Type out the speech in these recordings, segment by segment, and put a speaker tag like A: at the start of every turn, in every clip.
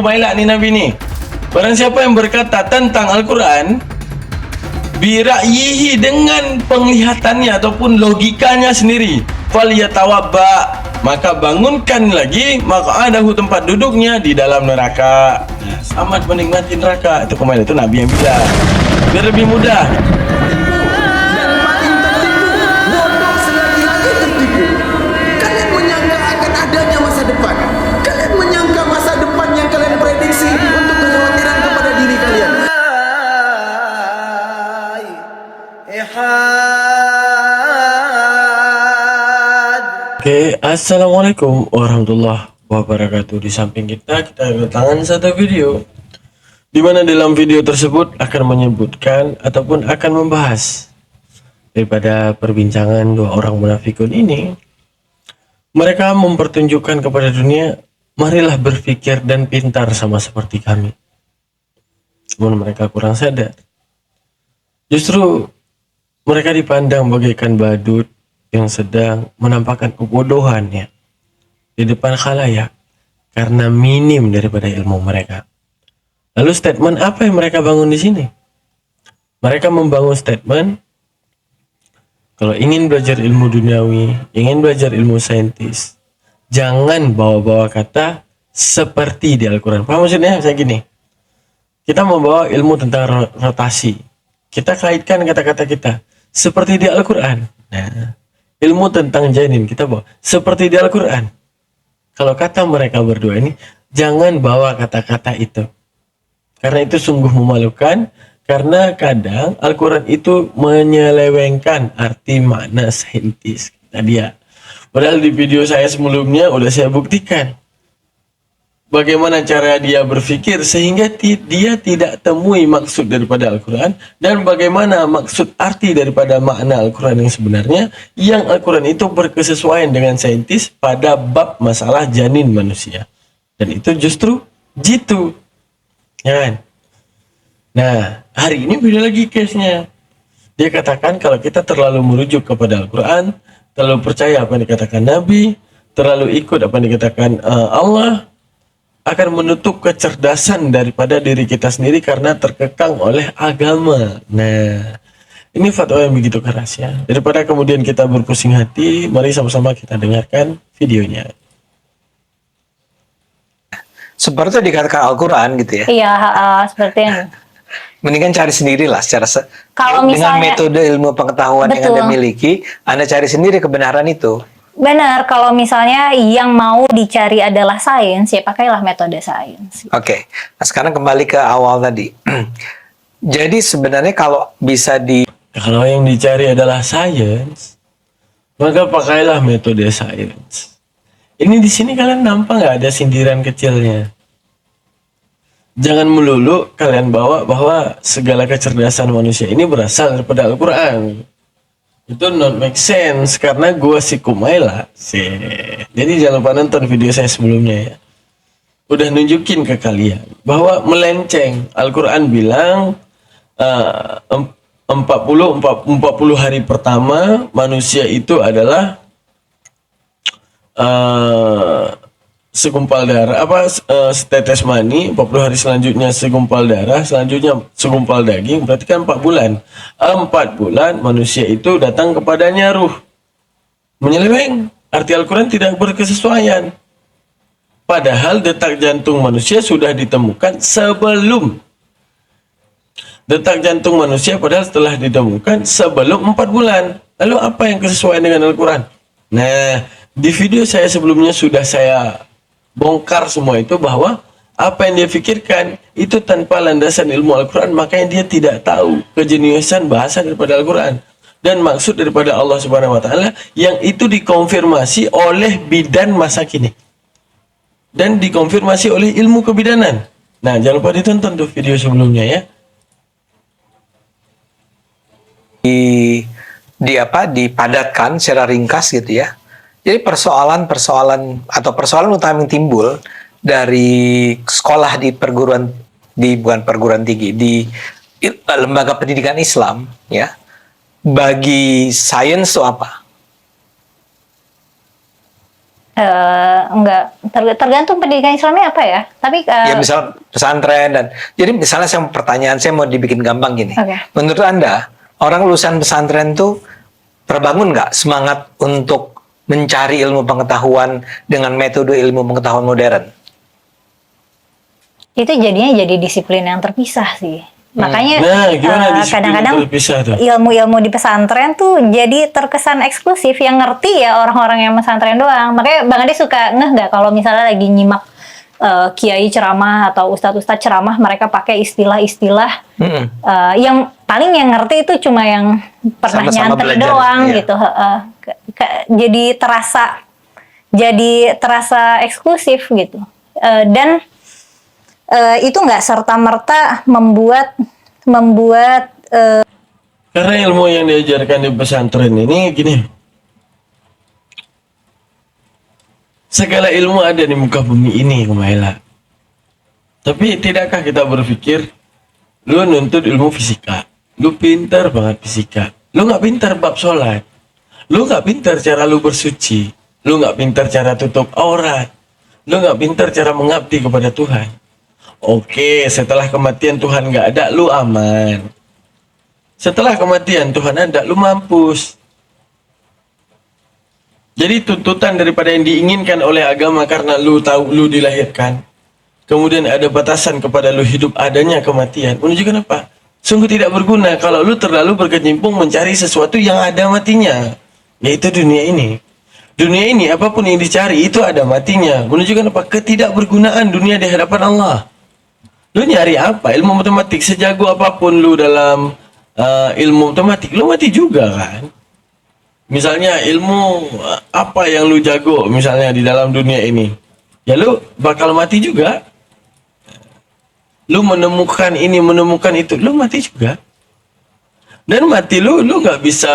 A: Kumailah ni Nabi ni. Barang siapa yang berkata tentang Al-Quran bira'yihi, dengan penglihatannya ataupun logikanya sendiri, falyatawabba, maka bangunkan lagi maq'adahu, tempat duduknya di dalam neraka. Nah, selamat menikmati neraka. Itu Kumailah, itu Nabi yang bilang. Biar lebih mudah. Oke, assalamualaikum warahmatullahi wabarakatuh. Di samping kita kedatangan satu video, di mana dalam video tersebut akan menyebutkan ataupun akan membahas daripada perbincangan dua orang munafikun ini. Mereka mempertunjukkan kepada dunia, marilah berpikir dan pintar sama seperti kami. Namun mereka kurang sadar. Justru mereka dipandang bagaikan badut yang sedang menampakkan kebodohannya di depan khalayak karena minim daripada ilmu mereka. Lalu statement apa yang mereka bangun di sini? Mereka membangun statement, kalau ingin belajar ilmu duniawi, ingin belajar ilmu saintis, jangan bawa-bawa kata seperti di Al-Quran. Paham maksudnya? Saya gini, kita membawa ilmu tentang rotasi, kita kaitkan kata-kata kita seperti di Al-Quran. Nah, ilmu tentang janin kita bawa seperti di Al-Quran. Kalau kata mereka berdua ini, jangan bawa kata-kata itu, karena itu sungguh memalukan. Karena kadang Al-Quran itu menyelewengkan arti makna saintis tadi ya. Padahal di video saya sebelumnya udah saya buktikan bagaimana cara dia berpikir sehingga dia tidak temui maksud daripada Al-Quran, dan bagaimana maksud arti daripada makna Al-Quran yang sebenarnya, yang Al-Quran itu berkesesuaian dengan saintis pada bab masalah janin manusia. Dan itu justru jitu, ya kan? Nah, hari ini beda lagi case-nya. Dia katakan kalau kita terlalu merujuk kepada Al-Quran, terlalu percaya apa yang dikatakan Nabi, terlalu ikut apa yang dikatakan Allah, akan menutup kecerdasan daripada diri kita sendiri karena terkekang oleh agama. Nah, ini fatwa yang begitu keras ya. Daripada kemudian kita berpusing hati, mari sama-sama kita dengarkan videonya.
B: Seperti dikatakan Al-Quran gitu ya.
C: Iya, seperti yang
B: Mendingan cari sendirilah secara
C: kalau
B: dengan
C: misalnya
B: metode ilmu pengetahuan yang
C: betul.
B: Anda miliki, Anda cari sendiri kebenaran itu.
C: Benar, kalau misalnya yang mau dicari adalah sains, ya pakailah metode sains.
B: Oke. Nah, sekarang kembali ke awal tadi. Jadi sebenarnya kalau bisa
A: Kalau yang dicari adalah sains, maka pakailah metode sains. Ini di sini kalian nampak nggak ada sindiran kecilnya? Jangan melulu kalian bawa bahwa segala kecerdasan manusia ini berasal daripada Al-Quran. Itu not make sense, karena gua si Kumailah sih. Jadi jangan lupa nonton video saya sebelumnya ya. Udah nunjukin ke kalian bahwa melenceng. Al-Quran bilang 40 hari pertama manusia itu adalah segumpal darah, setetes mani, 40 hari selanjutnya segumpal darah, selanjutnya segumpal daging, berarti kan 4 bulan. 4 bulan manusia itu datang kepadanya ruh. Menyeleweng, arti Al-Quran tidak berkesesuaian. Padahal detak jantung manusia sudah ditemukan sebelum. Detak jantung manusia padahal setelah ditemukan sebelum 4 bulan. Lalu apa yang kesesuaian dengan Al-Quran? Nah, di video saya sebelumnya sudah saya bongkar semua itu, bahwa apa yang dia pikirkan itu tanpa landasan ilmu Al-Quran, makanya dia tidak tahu kejeniusan bahasa daripada Al-Quran dan maksud daripada Allah Subhanahu wa taala, yang itu dikonfirmasi oleh bidan masa kini dan dikonfirmasi oleh ilmu kebidanan. Nah, jangan lupa ditonton tuh video sebelumnya ya.
B: dipadatkan secara ringkas gitu ya. Jadi persoalan utama yang timbul dari sekolah di bukan perguruan tinggi, di lembaga pendidikan Islam ya, bagi sains itu apa?
C: Enggak, tergantung pendidikan Islamnya apa ya. Tapi
B: Ya misal pesantren dan jadi misalnya pertanyaan saya mau dibikin gampang gini.
C: Oke.
B: Menurut Anda orang lulusan pesantren tuh terbangun nggak semangat untuk mencari ilmu pengetahuan dengan metode ilmu pengetahuan modern?
C: itu jadinya jadi disiplin yang terpisah sih. Makanya
A: Nah, gimana disiplin
C: kadang-kadang
A: yang terpisah tuh?
C: ilmu-ilmu di pesantren tuh jadi terkesan eksklusif, yang ngerti ya orang-orang yang pesantren doang. Makanya Bang Ade suka ngeh nggak kalau misalnya lagi nyimak kiai ceramah atau ustadz-ustadz ceramah, mereka pakai istilah-istilah yang paling yang ngerti itu cuma yang pernah
B: Sama-sama
C: nyantri
B: belajar,
C: doang
B: iya.
C: gitu. Jadi terasa eksklusif gitu. Dan itu nggak serta-merta membuat
A: Karena ilmu yang diajarkan di pesantren ini gini. Segala ilmu ada di muka bumi ini, Kumaila. Tapi tidakkah kita berpikir, lu nuntut ilmu fisika, lu pintar banget fisika, lu nggak pintar bab sholat, lu nggak pintar cara lu bersuci, lu nggak pintar cara tutup aurat, lu nggak pintar cara mengabdi kepada Tuhan. Oke, setelah kematian Tuhan nggak ada, lu aman. Setelah kematian Tuhan ada, lu mampus. Jadi tuntutan daripada yang diinginkan oleh agama karena lu tahu lu dilahirkan. Kemudian ada batasan kepada lu hidup adanya kematian. Menunjukkan apa? Sungguh tidak berguna kalau lu terlalu berkecimpung mencari sesuatu yang ada matinya. Yaitu dunia ini. Dunia ini apapun yang dicari itu ada matinya. Menunjukkan apa? Ketidakbergunaan dunia di hadapan Allah. Lu nyari apa? Ilmu matematik sejago apapun lu dalam ilmu matematik, lu mati juga kan? Misalnya ilmu apa yang lu jago misalnya di dalam dunia ini, ya lu bakal mati juga. Lu menemukan ini, menemukan itu, lu mati juga. Dan mati lu nggak bisa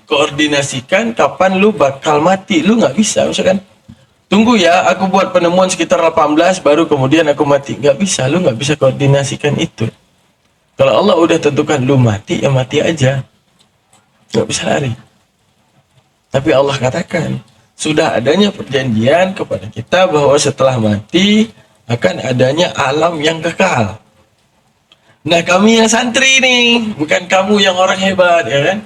A: koordinasikan kapan lu bakal mati, lu nggak bisa. Misalkan, tunggu ya, aku buat penemuan sekitar 18 baru kemudian aku mati. Nggak bisa, lu nggak bisa koordinasikan itu. Kalau Allah udah tentukan lu mati, ya mati aja. Nggak bisa lari. Tapi Allah katakan, sudah adanya perjanjian kepada kita bahwa setelah mati akan adanya alam yang kekal. Nah, kami yang santri nih, bukan kamu yang orang hebat, ya kan?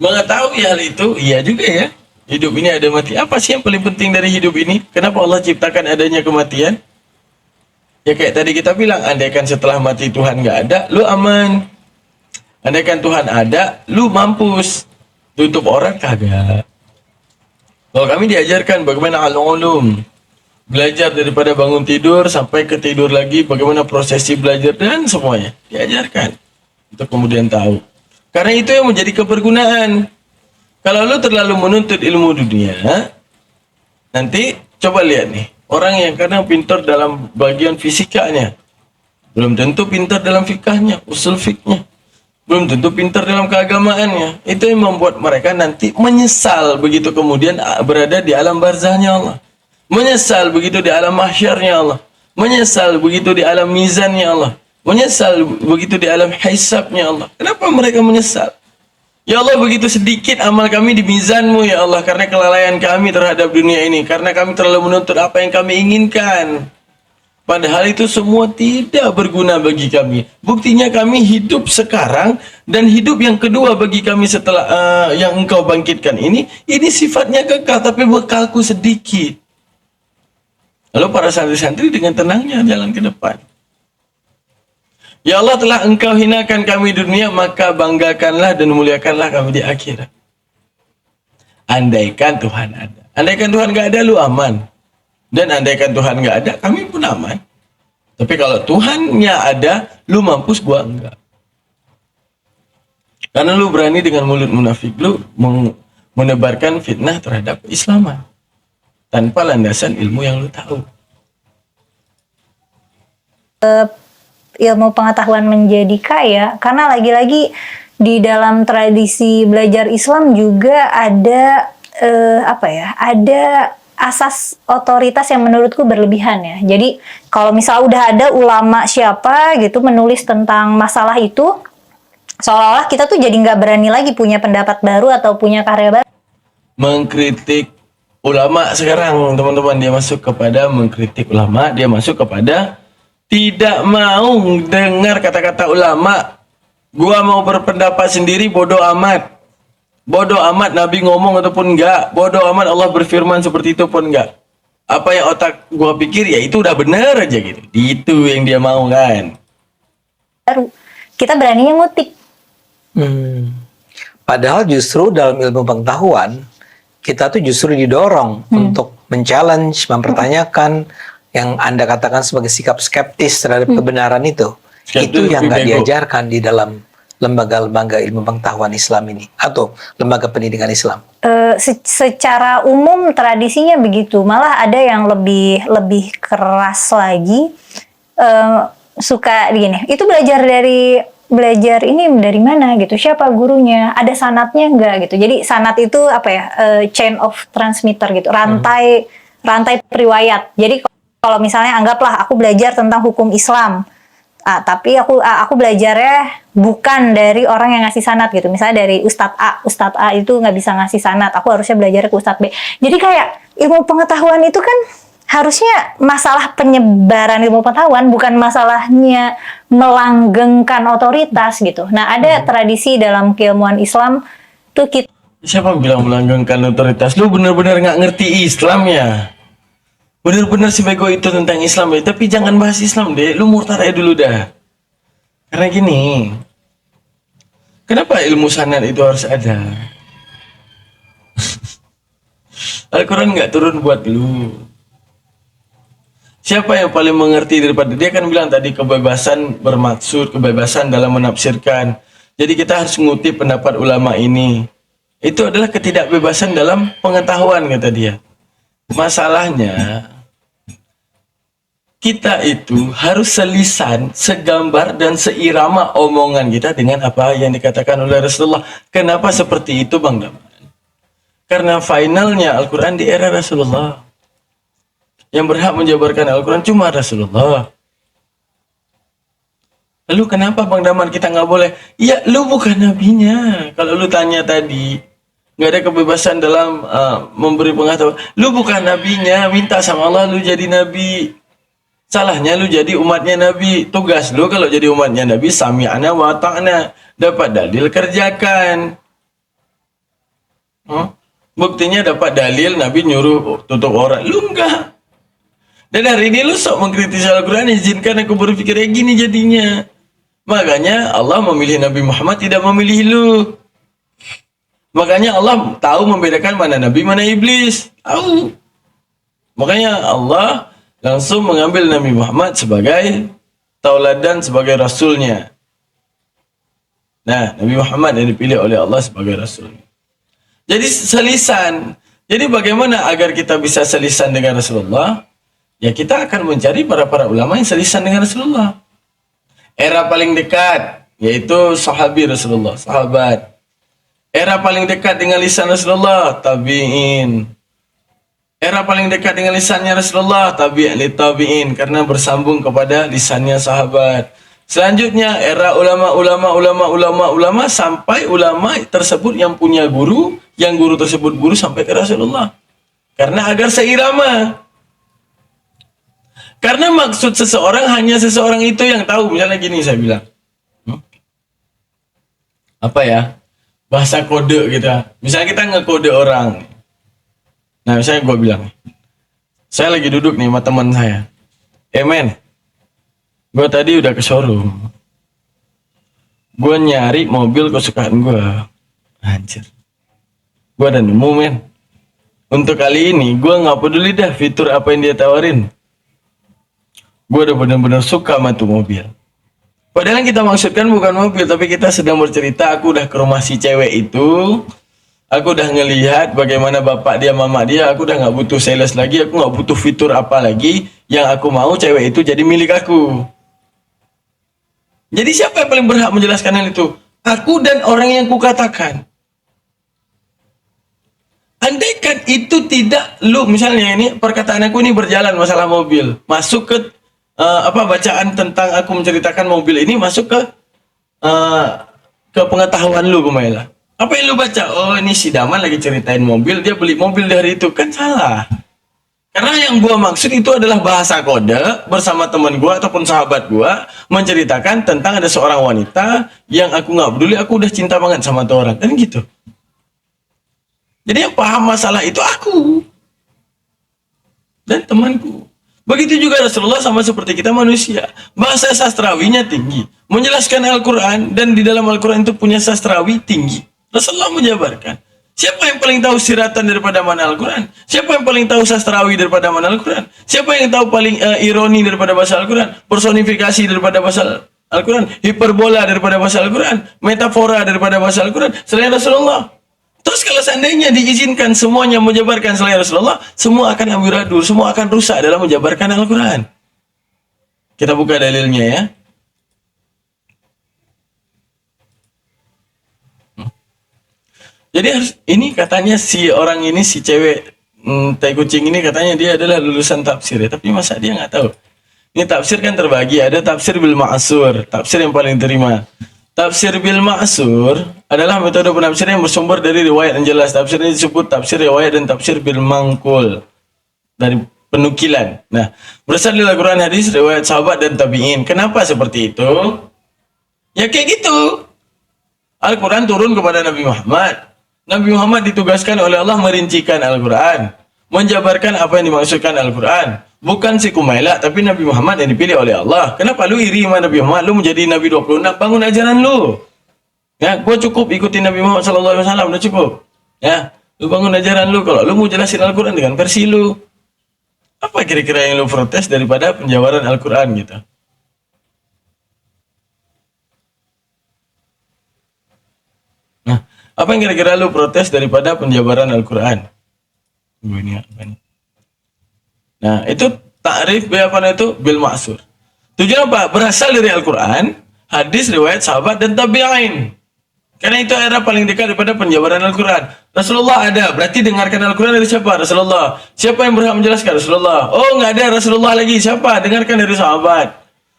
A: Mengetahui hal itu, iya juga ya. Hidup ini ada mati. Apa sih yang paling penting dari hidup ini? Kenapa Allah ciptakan adanya kematian? Ya kayak tadi kita bilang, andaikan setelah mati Tuhan nggak ada, lu aman. Andaikan Tuhan ada, lu mampus. Tutup orang kagak. Kalau kami diajarkan bagaimana al-ulum, belajar daripada bangun tidur sampai ke tidur lagi, bagaimana prosesi belajar dan semuanya diajarkan. Untuk kemudian tahu. Karena itu yang menjadi kebergunaan. Kalau lu terlalu menuntut ilmu dunia, nanti coba lihat nih, orang yang kadang pintar dalam bagian fisikanya, belum tentu pintar dalam fikahnya, usul fiknya. Belum tentu pintar dalam keagamaannya. Itu yang membuat mereka nanti menyesal begitu kemudian berada di alam barzahnya Allah. Menyesal begitu di alam mahsyarnya Allah. Menyesal begitu di alam mizannya Allah. Menyesal begitu di alam hisabnya Allah. Kenapa mereka menyesal? Ya Allah, begitu sedikit amal kami di mizanmu ya Allah, karena kelalaian kami terhadap dunia ini. Karena kami terlalu menuntut apa yang kami inginkan. Padahal itu semua tidak berguna bagi kami. Buktinya kami hidup sekarang dan hidup yang kedua bagi kami setelah yang engkau bangkitkan ini sifatnya kekal tapi bekalku sedikit. Lalu para santri-santri dengan tenangnya jalan ke depan. Ya Allah, telah engkau hinakan kami di dunia, maka banggakanlah dan muliakanlah kami di akhirat. Andaikan Tuhan ada. Andaikan Tuhan gak ada, lu aman. Dan andaikan Tuhan nggak ada, kami pun aman. Tapi kalau Tuhannya ada, lu mampus, gua enggak. Karena lu berani dengan mulut munafik lu menebarkan fitnah terhadap Islaman tanpa landasan ilmu yang lu tahu.
C: Ilmu pengetahuan menjadi kaya, karena lagi-lagi di dalam tradisi belajar Islam juga ada ada asas otoritas yang menurutku berlebihan ya. Jadi kalau misal udah ada ulama siapa gitu menulis tentang masalah itu, seolah-olah kita tuh jadi nggak berani lagi punya pendapat baru atau punya karya baru.
A: Mengkritik ulama sekarang teman-teman, dia masuk kepada mengkritik ulama, dia masuk kepada tidak mau dengar kata-kata ulama. Gua mau berpendapat sendiri, bodoh amat. Bodoh amat Nabi ngomong ataupun enggak, bodoh amat Allah berfirman seperti itu pun enggak. Apa yang otak gua pikir ya itu udah bener aja gitu. Itu yang dia mau kan.
C: Baru kita beraninya ngutip.
B: Padahal justru dalam ilmu pengetahuan kita tuh justru didorong untuk men-challenge, mempertanyakan yang Anda katakan sebagai sikap skeptis terhadap kebenaran itu.
A: Skeptis
B: Itu yang nggak
A: bego.
B: diajarkan di dalam lembaga-lembaga ilmu pengetahuan Islam ini atau lembaga pendidikan Islam.
C: Secara umum tradisinya begitu, malah ada yang lebih keras lagi. Suka gini, itu belajar ini dari mana gitu, siapa gurunya, ada sanatnya enggak gitu. Jadi sanat itu apa ya, chain of transmitter gitu, rantai periwayat. Jadi kalau misalnya anggaplah aku belajar tentang hukum Islam, tapi aku belajarnya bukan dari orang yang ngasih sanat gitu. Misalnya dari Ustadz A itu nggak bisa ngasih sanat, aku harusnya belajar ke Ustadz B. Jadi kayak ilmu pengetahuan itu kan harusnya masalah penyebaran ilmu pengetahuan, bukan masalahnya melanggengkan otoritas gitu. Nah, ada tradisi dalam keilmuan Islam tuh kita
A: Siapa bilang melanggengkan otoritas? Lu bener-bener nggak ngerti Islam ya? Bener-bener si bego itu tentang Islam ya. Tapi jangan bahas Islam deh. Lu murtad aja dulu dah. Karena gini, kenapa ilmu sanad itu harus ada? Al-Quran nggak turun buat lu. Siapa yang paling mengerti daripada dia? Kan bilang tadi kebebasan bermaksud, kebebasan dalam menafsirkan. Jadi kita harus ngutip pendapat ulama ini. Itu adalah ketidakbebasan dalam pengetahuan, kata dia. Masalahnya, kita itu harus selisan, segambar dan seirama omongan kita dengan apa yang dikatakan oleh Rasulullah. Kenapa seperti itu, Bang Daman? Karena finalnya Al-Quran di era Rasulullah. Yang berhak menjabarkan Al-Quran cuma Rasulullah. Lalu kenapa Bang Daman kita nggak boleh? Ya, lu bukan nabinya. Kalau lu tanya tadi, nggak ada kebebasan dalam memberi pengetahuan. Lu bukan nabinya, minta sama Allah lu jadi nabi. Salahnya lu jadi umatnya Nabi. Tugas lu kalau jadi umatnya Nabi, sami'ana wa ta'na. Dapat dalil, kerjakan. Buktinya dapat dalil Nabi nyuruh tutup orang. Lu enggak. Dan hari ini lu sok mengkritisi Al-Quran, izinkan aku berpikir kayak gini jadinya. Makanya Allah memilih Nabi Muhammad, tidak memilih lu. Makanya Allah tahu membedakan mana Nabi, mana iblis. Tahu. Makanya Allah langsung mengambil Nabi Muhammad sebagai tauladan, sebagai rasulnya. Nah, Nabi Muhammad yang dipilih oleh Allah sebagai rasul. Jadi selisan. Jadi bagaimana agar kita bisa selisan dengan Rasulullah? Ya kita akan mencari para ulama yang selisan dengan Rasulullah. Era paling dekat yaitu sahabi Rasulullah, sahabat. Era paling dekat dengan lisan Rasulullah, tabi'in. Era paling dekat dengan lisannya Rasulullah, tabi'in, karena bersambung kepada lisannya sahabat. Selanjutnya era ulama sampai ulama tersebut yang punya guru, yang guru tersebut guru sampai ke Rasulullah. Karena agar seirama. Karena maksud seseorang hanya seseorang itu yang tahu. Misalnya gini saya bilang. Apa ya? Bahasa kode kita. Misalnya kita ngekode orang. Nah, misalnya gue bilang, saya lagi duduk nih sama teman saya. Men, gue tadi udah ke showroom. Gue nyari mobil kesukaan gue. Anjir. Gue udah nemu, men. Untuk kali ini, gue gak peduli dah fitur apa yang dia tawarin. Gue udah benar-benar suka sama tuh mobil. Padahal yang kita maksudkan bukan mobil, tapi kita sedang bercerita, aku udah ke rumah si cewek itu. Aku udah ngelihat bagaimana bapak dia, mama dia. Aku udah gak butuh sales lagi. Aku gak butuh fitur apa lagi. Yang aku mau cewek itu jadi milik aku. Jadi siapa yang paling berhak menjelaskan hal itu? Aku dan orang yang kukatakan. Andaikan itu tidak lu, misalnya ini perkataan aku ini berjalan masalah mobil. Masuk ke bacaan tentang aku menceritakan mobil ini masuk ke pengetahuan lu, Kumaila. Apa yang lu baca? Oh, ini si Daman lagi ceritain mobil, dia beli mobil dari itu. Kan salah. Karena yang gua maksud itu adalah bahasa kode bersama teman gua ataupun sahabat gua menceritakan tentang ada seorang wanita yang aku nggak peduli, aku udah cinta banget sama tuh orang. Kan gitu. Jadi yang paham masalah itu aku dan temanku. Begitu juga Rasulullah sama seperti kita manusia. Bahasa sastrawinya tinggi. Menjelaskan Al-Quran dan di dalam Al-Quran itu punya sastrawi tinggi. Rasulullah menjabarkan. Siapa yang paling tahu siratan daripada mana Al-Quran? Siapa yang paling tahu sastrawi daripada mana Al-Quran? Siapa yang tahu paling ironi daripada bahasa Al-Quran? Personifikasi daripada bahasa Al-Quran? Hiperbola daripada bahasa Al-Quran? Metafora daripada bahasa Al-Quran? Selain Rasulullah. Terus kalau seandainya diizinkan semuanya menjabarkan selain Rasulullah, semua akan amburadul, semua akan rusak dalam menjabarkan Al-Quran. Kita buka dalilnya ya. Jadi harus, ini katanya si orang ini, si cewek tai kucing ini katanya dia adalah lulusan tafsir ya, tapi masa dia nggak tahu? Ini tafsir kan terbagi, ada tafsir bil ma'sur, tafsir yang paling terima. Tafsir bil ma'sur adalah metode penafsiran yang bersumber dari riwayat yang jelas. Tafsir ini disebut tafsir riwayat dan tafsir bil mangkul, dari penukilan. Nah, berasal dari Al-Quran, hadis, riwayat sahabat dan tabi'in. Kenapa seperti itu? Ya kayak gitu. Al-Quran turun kepada Nabi Muhammad. Nabi Muhammad ditugaskan oleh Allah merincikan Al-Quran, menjabarkan apa yang dimaksudkan Al-Quran. Bukan si Kumaila, tapi Nabi Muhammad yang dipilih oleh Allah. Kenapa lu iri sama Nabi Muhammad? Lu menjadi Nabi 26, bangun ajaran lu. Ya, gua cukup ikutin Nabi Muhammad SAW, udah cukup. Ya, lu bangun ajaran lu. Kalau lu mau jelasin Al-Quran dengan versi lu, apa kira-kira yang lu protes daripada penjabaran Al-Quran gitu? Nah, apa yang kira-kira lu protes daripada penjabaran Al-Quran? Ini apa nih? Nah, itu takrif itu bil ma'sur. Tujuan apa? Berasal dari Al-Quran, hadis, riwayat sahabat dan tabi'in. Karena itu era paling dekat daripada penjabaran Al-Quran. Rasulullah ada, berarti dengarkan Al-Quran dari siapa? Rasulullah. Siapa yang berhak menjelaskan? Rasulullah. Oh, nggak ada Rasulullah lagi. Siapa? Dengarkan dari sahabat.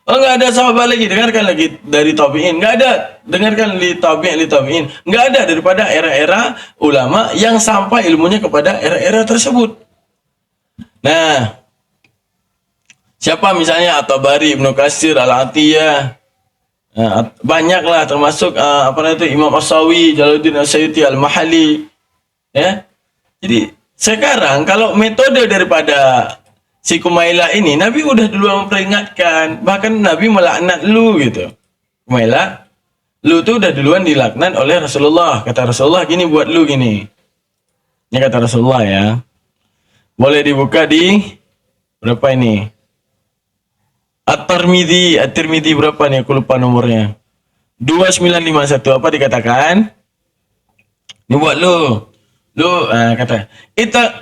A: Oh, nggak ada sahabat lagi. Dengarkan lagi dari tabi'in. Nggak ada. Dengarkan li tabi'in. Nggak ada daripada era-era ulama yang sampai ilmunya kepada era-era tersebut. Nah, siapa misalnya At-Tabari, Ibnu Katsir, Al-Atiyah, banyaklah termasuk Imam As-Sawi, Jalaluddin As-Suyuti, Al-Mahalli, ya. Jadi sekarang kalau metode daripada si Kumaila ini, Nabi udah duluan memperingatkan, bahkan Nabi melaknat lu gitu. Kumaila, lu tuh udah duluan dilaknat oleh Rasulullah. Kata Rasulullah gini buat lu gini. Ini kata Rasulullah ya. Boleh dibuka di berapa ini? At-Tirmidzi berapa nih? Aku lupa nomornya. 2951. Apa dikatakan? Ini buat lu. Kata,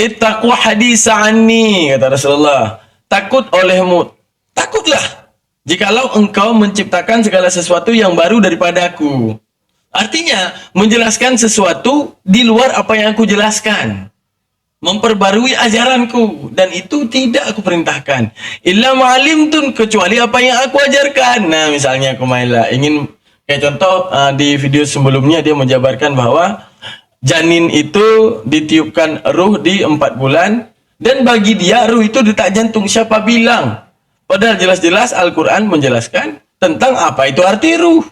A: ittaqu hadisa anni, kata Rasulullah. Takut olehmu. Takutlah jikalau engkau menciptakan segala sesuatu yang baru daripadaku. Artinya, menjelaskan sesuatu di luar apa yang aku jelaskan. Memperbarui ajaranku, dan itu tidak aku perintahkan. Illa ma'alimtun, kecuali apa yang aku ajarkan. Nah, misalnya Kumaila ingin, kayak contoh di video sebelumnya dia menjabarkan bahwa janin itu ditiupkan ruh di 4 bulan, dan bagi dia ruh itu detak jantung. Siapa bilang? Padahal jelas-jelas Al-Quran menjelaskan tentang apa itu arti ruh.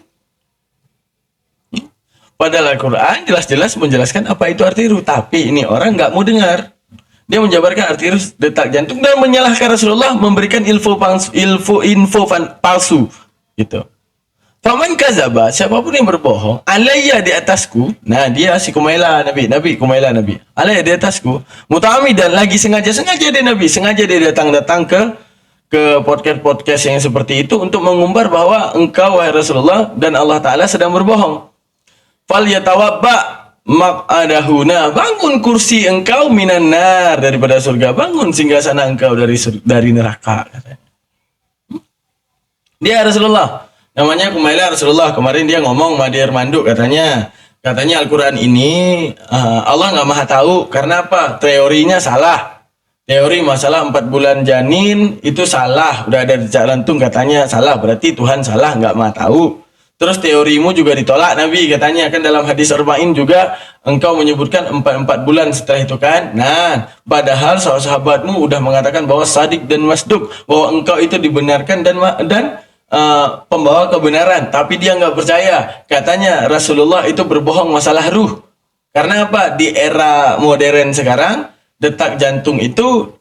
A: Padahal Al-Quran jelas-jelas menjelaskan apa itu arti ruh. Tapi ini orang nggak mau dengar. Dia menjabarkan arti ruh detak jantung dan menyalahkan Rasulullah, memberikan info palsu. Gitu. Faman kazaba, siapapun yang berbohong, alayya di atasku. Nah, dia si Kumaila Nabi. Alayya di atasku. Muta'amidan, lagi sengaja dia Nabi. Sengaja dia datang ke podcast-podcast yang seperti itu untuk mengumbar bahwa engkau, wahai Rasulullah, dan Allah Ta'ala sedang berbohong. Fal yatawabba maq'adahuna, bangun kursi engkau minan nar, daripada surga, bangun singgasana engkau dari neraka, katanya. Dia Rasulullah, namanya Kumaila Rasulullah. Kemarin dia ngomong Madir Manduk, katanya Al-Quran ini Allah nggak maha tahu. Karena apa? Teorinya salah. Teori masalah 4 bulan janin itu salah, udah ada di jantung, katanya salah, berarti Tuhan salah, nggak maha tahu. Terus teorimu juga ditolak Nabi katanya kan dalam hadis Arba'in juga engkau menyebutkan 4 bulan setelah itu kan. Nah, padahal sahabatmu udah mengatakan bahwa Sadiq dan Masduq, bahwa engkau itu dibenarkan dan pembawa kebenaran, tapi dia nggak percaya. Katanya Rasulullah itu berbohong masalah ruh. Karena apa? Di era modern sekarang detak jantung itu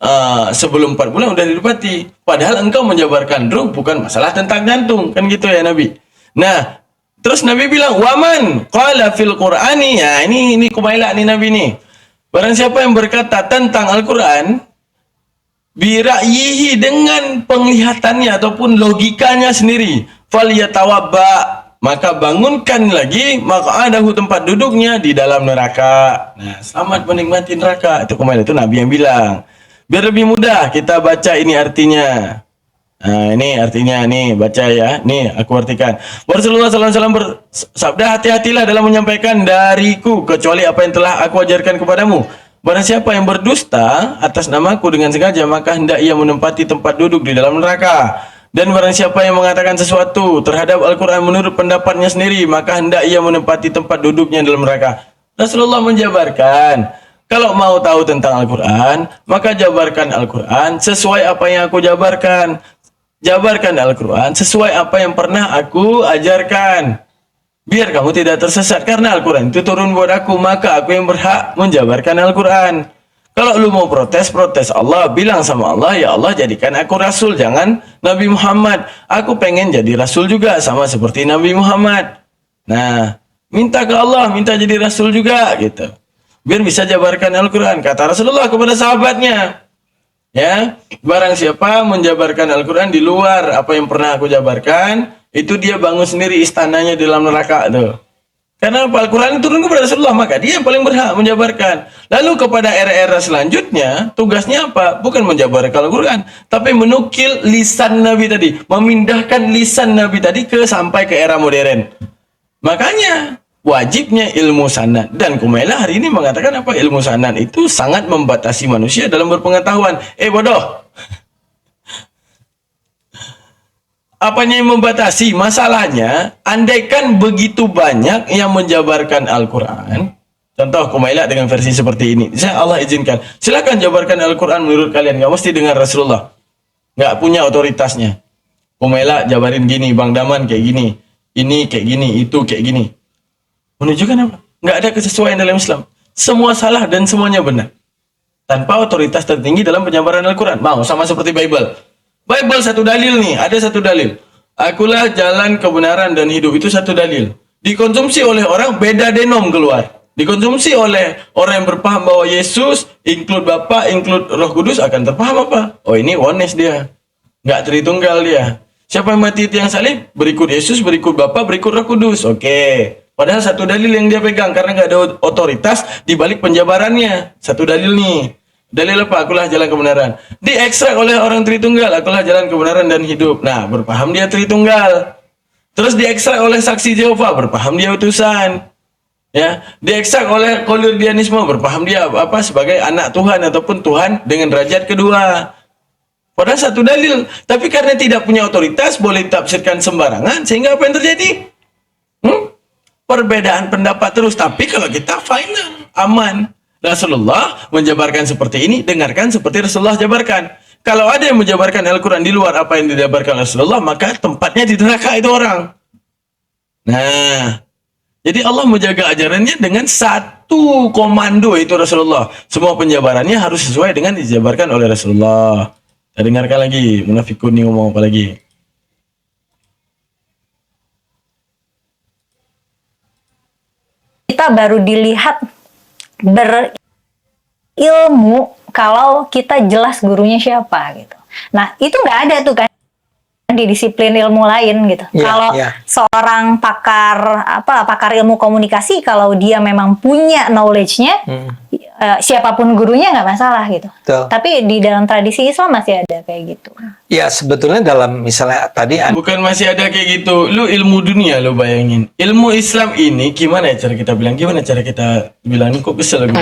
A: sebelum 4 bulan udah didapati. Padahal engkau menjabarkan ruh bukan masalah tentang jantung, kan gitu ya Nabi. Nah, terus Nabi bilang, "Waman qala fil Qur'ani." Ya, ini Kumaila nih Nabi nih. Barang siapa yang berkata tentang Al-Qur'an bira'yihi dengan penglihatannya ataupun logikanya sendiri, falyatawabba, maka bangunkan lagi maq'adahu tempat duduknya di dalam neraka. Nah, selamat menikmati neraka. Itu Kumaila, itu Nabi yang bilang. Biar lebih mudah kita baca ini artinya. Nah, ini artinya nih, baca ya. Nih, aku artikan. Rasulullah SAW bersabda, hati-hatilah dalam menyampaikan dariku, kecuali apa yang telah aku ajarkan kepadamu. Barang siapa yang berdusta atas namaku dengan sengaja, maka hendak ia menempati tempat duduk di dalam neraka. Dan barang siapa yang mengatakan sesuatu terhadap Al-Quran menurut pendapatnya sendiri, maka hendak ia menempati tempat duduknya dalam neraka. Rasulullah menjabarkan, kalau mau tahu tentang Al-Quran, maka jabarkan Al-Quran sesuai apa yang aku jabarkan. Jabarkan Al-Quran sesuai apa yang pernah aku ajarkan. Biar kamu tidak tersesat, karena Al-Quran itu turun buat aku, maka aku yang berhak menjabarkan Al-Quran. Kalau lu mau protes, protes Allah. Bilang sama Allah, ya Allah jadikan aku Rasul, jangan Nabi Muhammad. Aku pengen jadi Rasul juga, sama seperti Nabi Muhammad. Nah, minta ke Allah, minta jadi Rasul juga gitu. Biar bisa jabarkan Al-Quran. Kata Rasulullah kepada sahabatnya, ya, barang siapa menjabarkan Al-Quran di luar apa yang pernah aku jabarkan, itu dia bangun sendiri istananya di dalam neraka tuh. Karena Al-Quran turun kepada Rasulullah, maka dia yang paling berhak menjabarkan. Lalu kepada era-era selanjutnya, tugasnya apa? Bukan menjabarkan Al-Quran, tapi menukil lisan Nabi tadi, memindahkan lisan Nabi tadi sampai ke era modern. Makanya wajibnya ilmu sanad. Dan Kumaila hari ini mengatakan apa? Ilmu sanad itu sangat membatasi manusia dalam berpengetahuan. Bodoh. Apanya yang membatasi? Masalahnya, andaikan begitu banyak yang menjabarkan Al-Quran, contoh Kumaila dengan versi seperti ini, Allah izinkan, silakan jabarkan Al-Quran menurut kalian, nggak mesti dengan Rasulullah, nggak punya otoritasnya. Kumaila jabarin gini, Bang Daman kayak gini, ini kayak gini, itu kayak gini. Menunjukkan apa? Nggak ada kesesuaian dalam Islam. Semua salah dan semuanya benar. Tanpa otoritas tertinggi dalam penyabaran Al-Quran. Mau sama seperti Bible. Bible satu dalil nih, ada satu dalil. Akulah jalan kebenaran dan hidup, itu satu dalil. Dikonsumsi oleh orang, beda denom keluar. Dikonsumsi oleh orang yang berpaham bahwa Yesus, include Bapa, include Roh Kudus, akan terpaham apa? Oh, ini oneness dia. Nggak tritunggal dia. Siapa yang mati tiang salib? Berikut Yesus, berikut Bapa, berikut Roh Kudus. Oke. Padahal satu dalil yang dia pegang, karena nggak ada otoritas di balik penjabarannya. Satu dalil nih. Dalil apa? Akulah jalan kebenaran. Diekstrak oleh orang Tritunggal. Akulah jalan kebenaran dan hidup. Nah, berpaham dia Tritunggal. Terus diekstrak oleh saksi Jehovah. Berpaham dia utusan. Ya, diekstrak oleh Kolindianisme. Berpaham dia apa sebagai anak Tuhan ataupun Tuhan dengan derajat kedua. Padahal satu dalil. Tapi karena tidak punya otoritas, boleh ditafsirkan sembarangan. Sehingga apa yang terjadi? Perbedaan pendapat terus. Tapi kalau kita final, aman. Rasulullah menjabarkan seperti ini, dengarkan seperti Rasulullah jabarkan. Kalau ada yang menjabarkan Al-Quran di luar apa yang dijabarkan Rasulullah, maka tempatnya di neraka itu orang. Nah, jadi Allah menjaga ajarannya dengan satu komando, itu Rasulullah. Semua penjabarannya harus sesuai dengan dijabarkan oleh Rasulullah. Kita dengarkan lagi, munafikun ini ngomong apa lagi.
C: Kita baru dilihat berilmu kalau kita jelas gurunya siapa gitu. Nah, itu nggak ada tuh kan di disiplin ilmu lain gitu. Kalau seorang pakar ilmu komunikasi, kalau dia memang punya knowledge-nya, siapapun gurunya nggak masalah gitu.
B: Betul.
C: Tapi di dalam tradisi Islam masih ada kayak gitu.
B: Ya, sebetulnya dalam misalnya tadi
A: bukan masih ada kayak gitu. Lu ilmu dunia lu bayangin. Ilmu Islam ini gimana ya cara kita bilang? Gimana cara kita bilang? Kok kesel aku?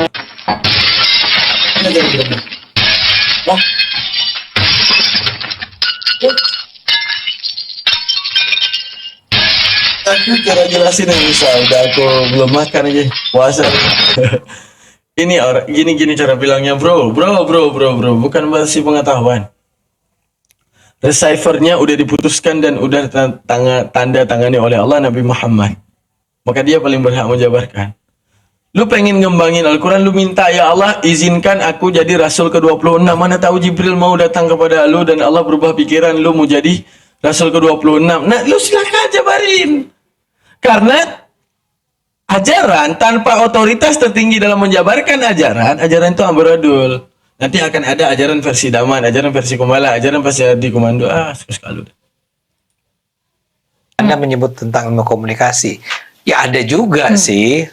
A: Aku cara jelasin yang bisa. Udah aku belum makan aja. Puasa. Ini orang gini cara bilangnya bro. Bukan versi pengetahuan. Receivernya udah diputuskan dan udah tanda tangani oleh Allah Nabi Muhammad. Maka dia paling berhak menjabarkan. Lu pengen ngembangin Al-Quran, lu minta, ya Allah izinkan aku jadi Rasul ke-26. Mana tahu Jibril mau datang kepada lu dan Allah berubah pikiran, lu mau jadi Rasul ke-26. Nah, lu silakan jabarin. Karena ajaran tanpa otoritas tertinggi dalam menjabarkan ajaran itu amburadul. Nanti akan ada ajaran versi Daman, ajaran versi Kumala, ajaran versi Adi Komando. Sekali.
B: Anda menyebut tentang ilmu komunikasi. Ya ada juga sih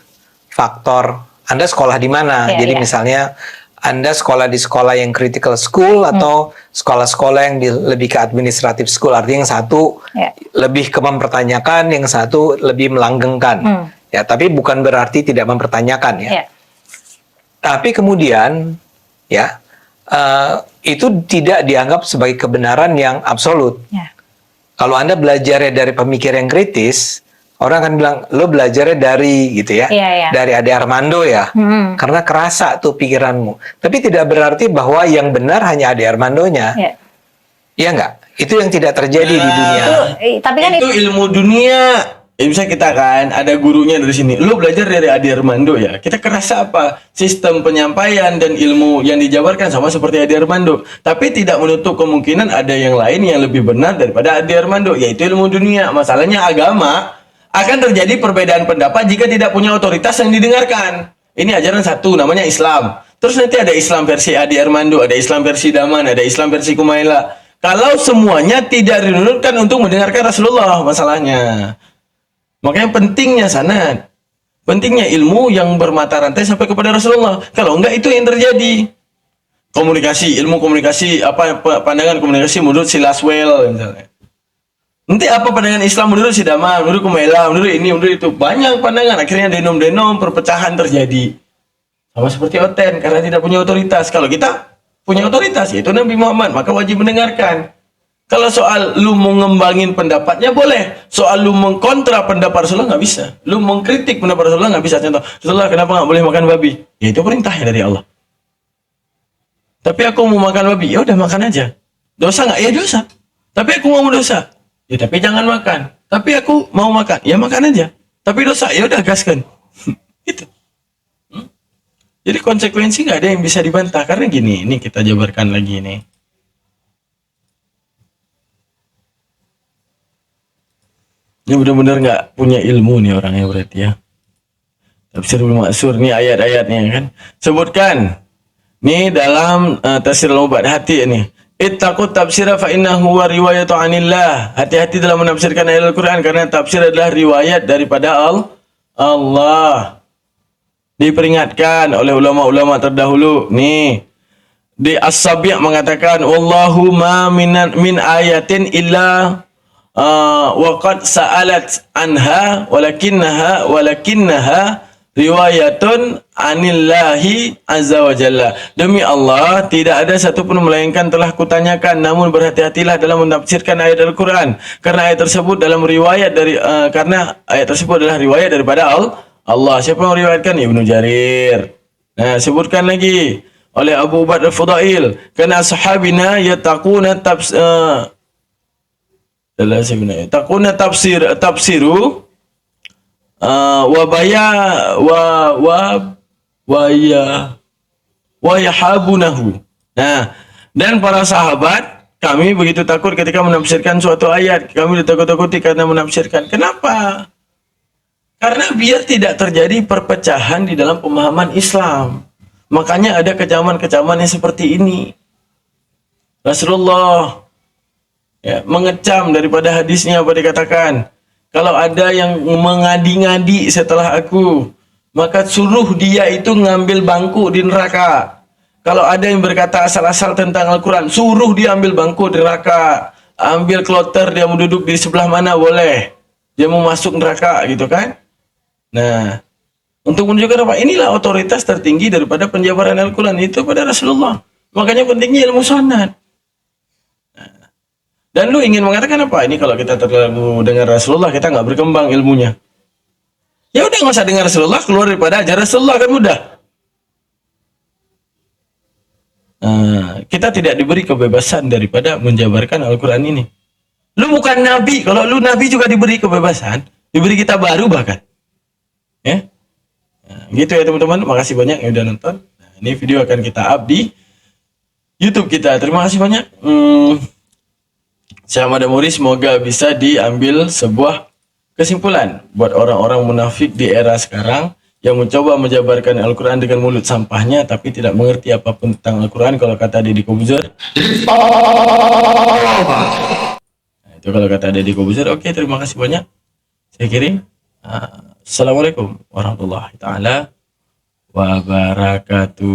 B: faktor Anda sekolah di mana.
C: Ya,
B: Jadi
C: ya.
B: misalnya Anda sekolah di sekolah yang critical school atau sekolah-sekolah yang lebih ke administrative school. Artinya yang satu
C: Ya.
B: lebih ke mempertanyakan, yang satu lebih melanggengkan. Ya, tapi bukan berarti tidak mempertanyakan ya.
C: Ya.
B: Tapi kemudian ya itu tidak dianggap sebagai kebenaran yang absolut.
C: Ya.
B: Kalau Anda belajarnya dari pemikir yang kritis, orang akan bilang, lo belajarnya dari gitu ya,
C: Iya, iya.
B: dari Ade Armando ya, karena kerasa tuh pikiranmu. Tapi tidak berarti bahwa yang benar hanya Ade Armandonya,
C: Ya.
B: iya nggak? Itu yang tidak terjadi di dunia.
C: Tapi kan
A: Itu ilmu dunia. Misalnya kita kan ada gurunya dari sini. Lu belajar dari Adi Armando ya. Kita kerasa apa? Sistem penyampaian dan ilmu yang dijabarkan sama seperti Adi Armando. Tapi tidak menutup kemungkinan ada yang lain yang lebih benar daripada Adi Armando, yaitu ilmu dunia. Masalahnya agama akan terjadi perbedaan pendapat jika tidak punya otoritas yang didengarkan. Ini ajaran satu namanya Islam. Terus nanti ada Islam versi Adi Armando, ada Islam versi Daman, ada Islam versi Kumaila. Kalau semuanya tidak dinurunkan untuk mendengarkan Rasulullah, masalahnya. Makanya pentingnya sanad. Pentingnya ilmu yang bermata rantai sampai kepada Rasulullah. Kalau enggak itu yang terjadi. Komunikasi, ilmu komunikasi, pandangan komunikasi menurut si Laswell misalnya. Nanti apa pandangan Islam menurut si Daman, menurut Kumaila, menurut ini, menurut itu. Banyak pandangan, akhirnya denom-denom, perpecahan terjadi. Sama seperti Oten, karena tidak punya otoritas. Kalau kita punya otoritas, yaitu Nabi Muhammad, maka wajib mendengarkan. Kalau soal lu mau ngembangin pendapatnya boleh. Soal lu mengkontra pendapat Rasulullah nggak bisa. Lu mengkritik pendapat Rasulullah nggak bisa. Contoh, Rasulullah kenapa nggak boleh makan babi? Ya itu perintahnya dari Allah. Tapi aku mau makan babi, ya udah makan aja. Dosa nggak? Ya dosa. Tapi aku mau dosa. Ya tapi jangan makan. Tapi aku mau makan, ya makan aja. Tapi dosa, ya udah gaskan. Itu. Jadi konsekuensi nggak ada yang bisa dibantah karena gini. Ini kita jabarkan lagi nih. Ini benar-benar nggak punya ilmu nih orangnya berarti ya. Tafsirul Ma'sur nih ayat-ayatnya kan. Sebutkan. Nih dalam tafsir Al-Mubad hati ini. Ittaqut tafsira fa innahu wa riwayatu anillah. Hati-hati dalam menafsirkan ayat Al-Quran karena tafsir adalah riwayat daripada Allah. Diperingatkan oleh ulama-ulama terdahulu. Nih. Di As-Sabi' mengatakan wallahu ma min ayatin illa waqad sa'alat anha walakinnaha riwayatun anillahi azza wa jalla. Demi Allah tidak ada satupun melainkan telah kutanyakan, namun berhati-hatilah dalam menafsirkan ayat Al-Quran karena ayat tersebut dalam riwayat dari karena ayat tersebut adalah riwayat daripada Allah. Siapa yang meriwayatkan? Ibnu Jarir. Nah, sebutkan lagi oleh Abu Ubad Al-Fudail, kana ashabina yataquna takuna tafsiru wa yahabunahu. Nah, dan para sahabat kami begitu takut ketika menafsirkan suatu ayat. Kami ditakut-takuti karena menafsirkan. Kenapa? Karena biar tidak terjadi perpecahan di dalam pemahaman Islam. Makanya ada kecaman-kecaman yang seperti ini. Rasulullah mengecam daripada hadisnya apa dikatakan, kalau ada yang mengadi-ngadi setelah aku, maka suruh dia itu ngambil bangku di neraka. Kalau ada yang berkata asal-asal tentang Al-Quran, suruh dia ambil bangku di neraka. Ambil kloter, dia mau duduk di sebelah mana boleh. Dia mau masuk neraka gitu kan. Nah, untuk menunjukkan apa? Inilah otoritas tertinggi daripada penjabaran Al-Quran itu pada Rasulullah. Makanya pentingnya ilmu sanad. Dan lu ingin mengatakan apa? Ini kalau kita terlalu dengar Rasulullah, kita nggak berkembang ilmunya. Ya udah nggak usah dengar Rasulullah, keluar daripada ajaran Rasulullah kan mudah. Kita tidak diberi kebebasan daripada menjabarkan Al-Quran ini. Lu bukan nabi, kalau lu nabi juga diberi kebebasan, diberi kita baru bahkan. Ya, gitu ya teman-teman. Makasih banyak yang udah nonton. Nah, ini video akan kita up di YouTube kita. Terima kasih banyak. Saya Ahmad Muri, semoga bisa diambil sebuah kesimpulan buat orang-orang munafik di era sekarang yang mencoba menjabarkan Al-Quran dengan mulut sampahnya tapi tidak mengerti apapun tentang Al-Quran. Kalau kata Deddy Kobuzer, nah, itu kalau kata Deddy Kobuzer. Oke, terima kasih banyak. Saya kirim. Assalamualaikum warahmatullahi taala wabarakatuh.